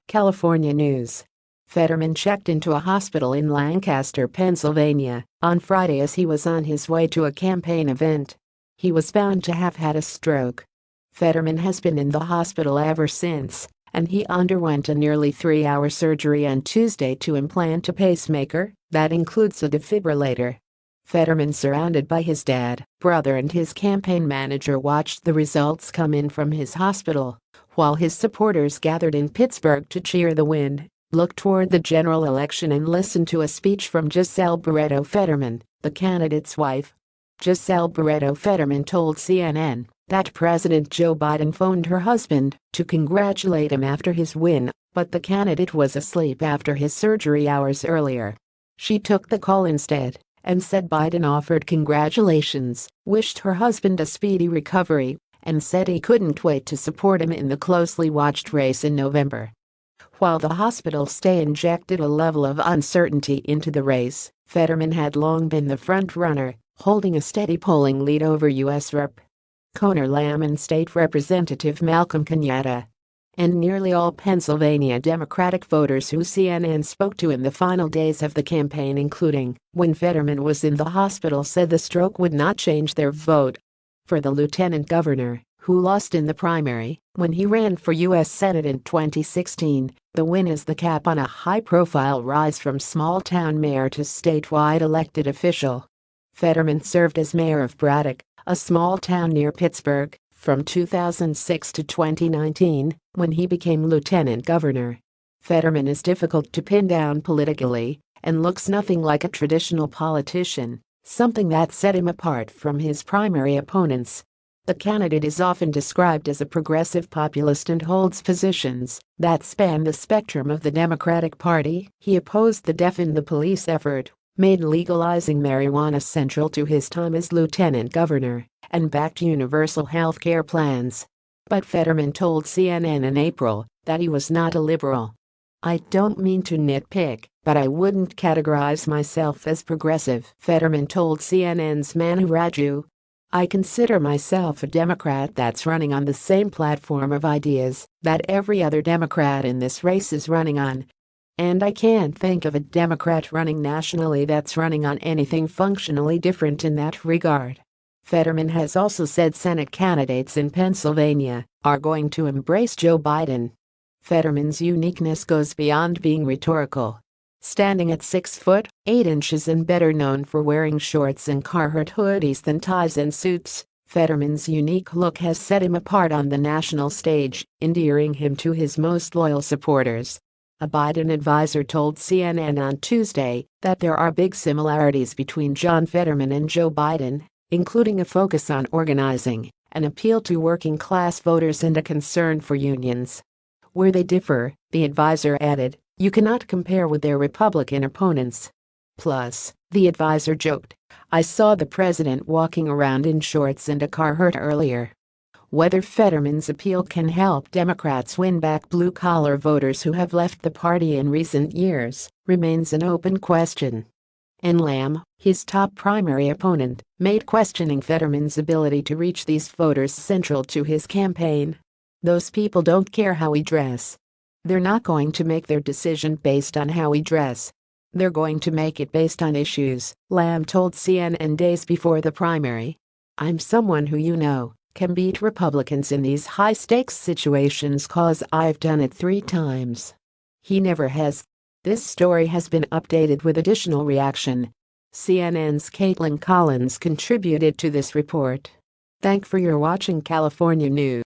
California news. Fetterman checked into a hospital in Lancaster, Pennsylvania, on Friday as he was on his way to a campaign event. He was found to have had a stroke. Fetterman has been in the hospital ever since, and he underwent a nearly 3-hour surgery on Tuesday to implant a pacemaker that includes a defibrillator. Fetterman, surrounded by his dad, brother and his campaign manager, watched the results come in from his hospital, while his supporters gathered in Pittsburgh to cheer the win, look toward the general election and listen to a speech from Giselle Barretto Fetterman, the candidate's wife. Giselle Barretto Fetterman told CNN that President Joe Biden phoned her husband to congratulate him after his win, but the candidate was asleep after his surgery hours earlier. She took the call instead and said Biden offered congratulations, wished her husband a speedy recovery, and said he couldn't wait to support him in the closely watched race in November. While the hospital stay injected a level of uncertainty into the race, Fetterman had long been the front-runner, holding a steady polling lead over U.S. Rep. Conor Lamb and State Representative Malcolm Kenyatta. And nearly all Pennsylvania Democratic voters who CNN spoke to in the final days of the campaign, including when Fetterman was in the hospital, said the stroke would not change their vote. For the lieutenant governor, who lost in the primary when he ran for U.S. Senate in 2016, the win is the cap on a high-profile rise from small-town mayor to statewide elected official. Fetterman served as mayor of Braddock, a small town near Pittsburgh, from 2006 to 2019, when he became lieutenant governor. Fetterman is difficult to pin down politically and looks nothing like a traditional politician, something that set him apart from his primary opponents. The candidate is often described as a progressive populist and holds positions that span the spectrum of the Democratic Party. He opposed the defund the police effort, made legalizing marijuana central to his time as lieutenant governor, and backed universal health care plans. But Fetterman told CNN in April that he was not a liberal. "I don't mean to nitpick, but I wouldn't categorize myself as progressive," Fetterman told CNN's Manu Raju. "I consider myself a Democrat that's running on the same platform of ideas that every other Democrat in this race is running on. And I can't think of a Democrat running nationally that's running on anything functionally different in that regard." Fetterman has also said Senate candidates in Pennsylvania are going to embrace Joe Biden. Fetterman's uniqueness goes beyond being rhetorical. Standing at 6 foot 8 inches and better known for wearing shorts and Carhartt hoodies than ties and suits, Fetterman's unique look has set him apart on the national stage, endearing him to his most loyal supporters. A Biden advisor told CNN on Tuesday that there are big similarities between John Fetterman and Joe Biden, including a focus on organizing, an appeal to working-class voters, and a concern for unions. Where they differ, the advisor added, you cannot compare with their Republican opponents. Plus, the advisor joked, I saw the president walking around in shorts and a Carhartt earlier. Whether Fetterman's appeal can help Democrats win back blue-collar voters who have left the party in recent years remains an open question. And Lamb, his top primary opponent, made questioning Fetterman's ability to reach these voters central to his campaign. Those people don't care how we dress. They're not going to make their decision based on how we dress. They're going to make it based on issues, Lamb told CNN days before the primary. I'm someone who can beat Republicans in these high-stakes situations cause I've done it 3 times. He never has. This story has been updated with additional reaction. CNN's Caitlin Collins contributed to this report. Thank for your watching California News.